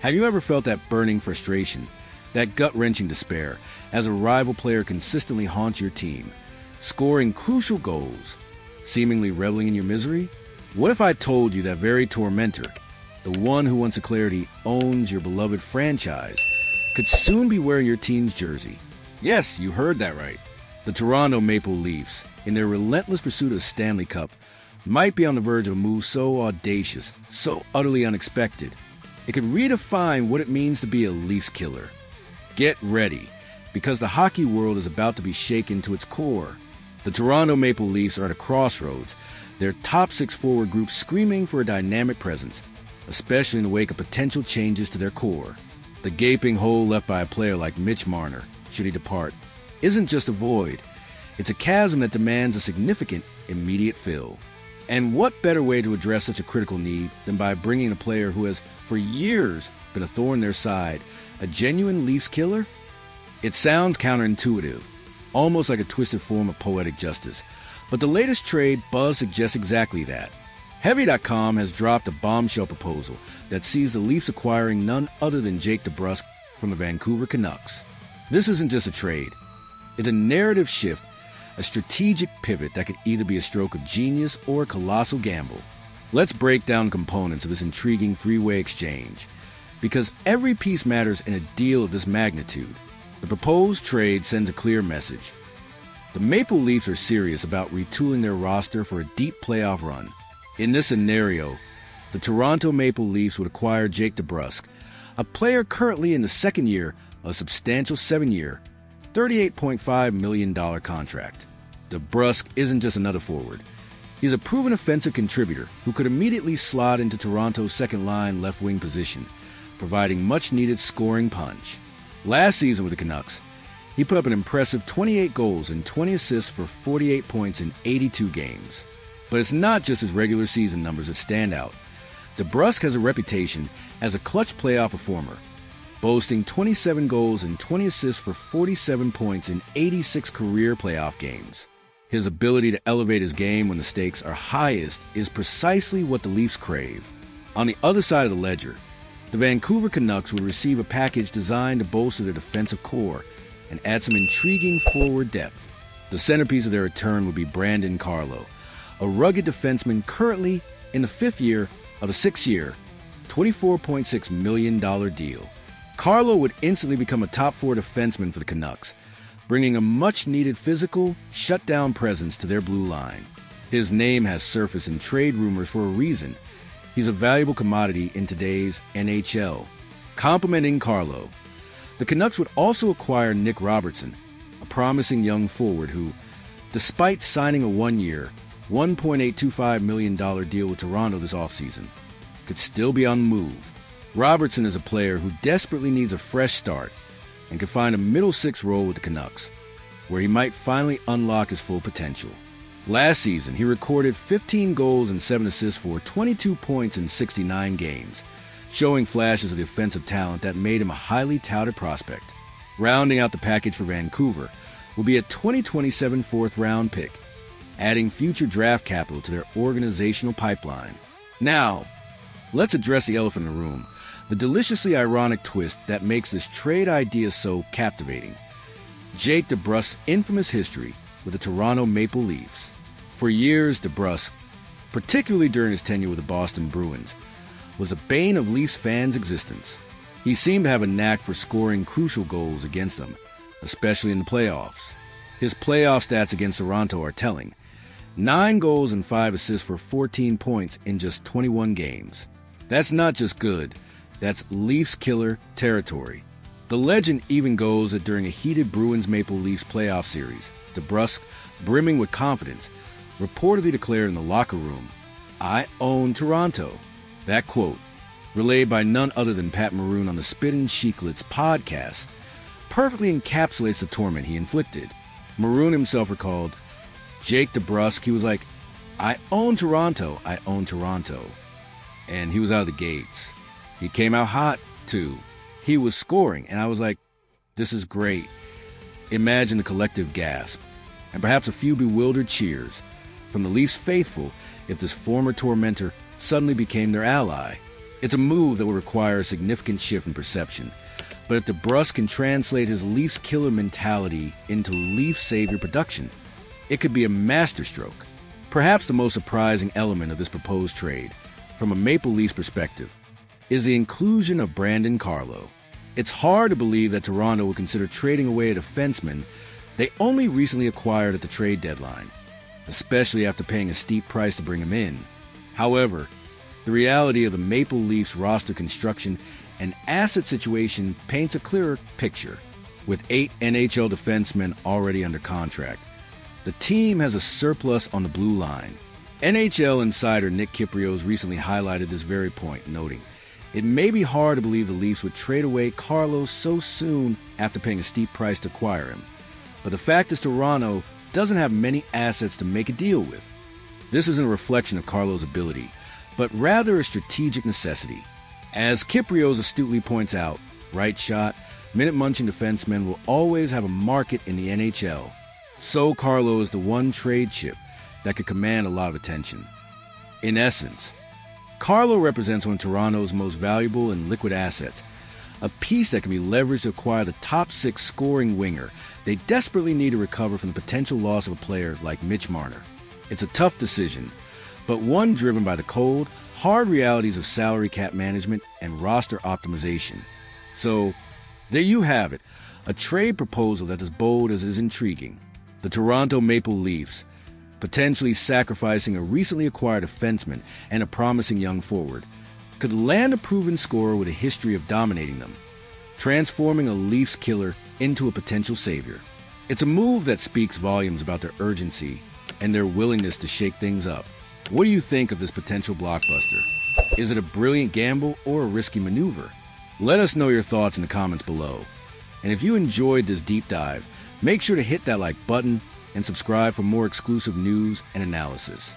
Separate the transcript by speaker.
Speaker 1: Have you ever felt that burning frustration, that gut-wrenching despair, as a rival player consistently haunts your team, scoring crucial goals, seemingly reveling in your misery? What if I told you that very tormentor, the one who once declared he owns your beloved franchise, could soon be wearing your team's jersey? Yes, you heard that right. The Toronto Maple Leafs, in their relentless pursuit of the Stanley Cup, might be on the verge of a move so audacious, so utterly unexpected, it could redefine what it means to be a Leafs killer. Get ready, because the hockey world is about to be shaken to its core. The Toronto Maple Leafs are at a crossroads, their top six forward group screaming for a dynamic presence, especially in the wake of potential changes to their core. The gaping hole left by a player like Mitch Marner, should he depart, isn't just a void. It's a chasm that demands a significant, immediate fill. And what better way to address such a critical need than by bringing a player who has, for years, been a thorn in their side, a genuine Leafs killer? It sounds counterintuitive, almost like a twisted form of poetic justice. But the latest trade buzz suggests exactly that. Heavy.com has dropped a bombshell proposal that sees the Leafs acquiring none other than Jake DeBrusk from the Vancouver Canucks. This isn't just a trade. It's a narrative shift, a strategic pivot that could either be a stroke of genius or a colossal gamble. Let's break down components of this intriguing three-way exchange, because every piece matters in a deal of this magnitude. The proposed trade sends a clear message. The Maple Leafs are serious about retooling their roster for a deep playoff run. In this scenario, the Toronto Maple Leafs would acquire Jake DeBrusk, a player currently in the second year of a substantial 7-year, $38.5 million contract. DeBrusk isn't just another forward. He's a proven offensive contributor who could immediately slot into Toronto's second-line left-wing position, providing much-needed scoring punch. Last season with the Canucks, he put up an impressive 28 goals and 20 assists for 48 points in 82 games. But it's not just his regular season numbers that stand out. DeBrusk has a reputation as a clutch playoff performer, boasting 27 goals and 20 assists for 47 points in 86 career playoff games. His ability to elevate his game when the stakes are highest is precisely what the Leafs crave. On the other side of the ledger, the Vancouver Canucks would receive a package designed to bolster their defensive core and add some intriguing forward depth. The centerpiece of their return would be Brandon Carlo, a rugged defenseman currently in the fifth year of a 6-year, $24.6 million deal. Carlo would instantly become a top-four defenseman for the Canucks, bringing a much-needed physical, shutdown presence to their blue line. His name has surfaced in trade rumors for a reason. He's a valuable commodity in today's NHL. Complementing Carlo, the Canucks would also acquire Nick Robertson, a promising young forward who, despite signing a 1-year, $1.825 million deal with Toronto this offseason, could still be on the move. Robertson is a player who desperately needs a fresh start and could find a middle six role with the Canucks, where he might finally unlock his full potential. Last season, he recorded 15 goals and 7 assists for 22 points in 69 games, showing flashes of the offensive talent that made him a highly touted prospect. Rounding out the package for Vancouver will be a 2027 fourth-round pick, adding future draft capital to their organizational pipeline. Now, let's address the elephant in the room, the deliciously ironic twist that makes this trade idea so captivating. Jake DeBrusk's infamous history with the Toronto Maple Leafs. For years, DeBrusk, particularly during his tenure with the Boston Bruins, was a bane of Leafs fans' existence. He seemed to have a knack for scoring crucial goals against them, especially in the playoffs. His playoff stats against Toronto are telling. 9 goals and 5 assists for 14 points in just 21 games. That's not just good, that's Leafs killer territory. The legend even goes that during a heated Bruins-Maple Leafs playoff series, DeBrusk, brimming with confidence, reportedly declared in the locker room, "I own Toronto." That quote, relayed by none other than Pat Maroon on the Spittin' Chiclets podcast, perfectly encapsulates the torment he inflicted. Maroon himself recalled, Jake DeBrusk, he was like, "I own Toronto, I own Toronto." And he was out of the gates. He came out hot, too. He was scoring, and I was like, this is great. Imagine the collective gasp, and perhaps a few bewildered cheers from the Leafs faithful if this former tormentor suddenly became their ally. It's a move that will require a significant shift in perception. But if DeBrusk can translate his Leafs killer mentality into Leafs savior production, it could be a masterstroke. Perhaps the most surprising element of this proposed trade, from a Maple Leafs perspective, is the inclusion of Brandon Carlo. It's hard to believe that Toronto would consider trading away a defenseman they only recently acquired at the trade deadline, especially after paying a steep price to bring him in. However, the reality of the Maple Leafs roster construction and asset situation paints a clearer picture. With 8 NHL defensemen already under contract, the team has a surplus on the blue line. NHL insider Nick Kypreos recently highlighted this very point, noting, "It may be hard to believe the Leafs would trade away Carlo so soon after paying a steep price to acquire him. But the fact is Toronto doesn't have many assets to make a deal with." This isn't a reflection of Carlo's ability, but rather a strategic necessity. As Kypreos astutely points out, right shot, minute-munching defensemen will always have a market in the NHL. So Carlo is the one trade chip that could command a lot of attention. In essence, Carlo represents one of Toronto's most valuable and liquid assets, a piece that can be leveraged to acquire the top 6 scoring winger they desperately need to recover from the potential loss of a player like Mitch Marner. It's a tough decision, but one driven by the cold, hard realities of salary cap management and roster optimization. So, there you have it, a trade proposal that is bold as it is intriguing. The Toronto Maple Leafs, potentially sacrificing a recently acquired defenseman and a promising young forward, could land a proven scorer with a history of dominating them, transforming a Leafs killer into a potential savior. It's a move that speaks volumes about their urgency and their willingness to shake things up. What do you think of this potential blockbuster? Is it a brilliant gamble or a risky maneuver? Let us know your thoughts in the comments below. And if you enjoyed this deep dive, make sure to hit that like button and subscribe for more exclusive news and analysis.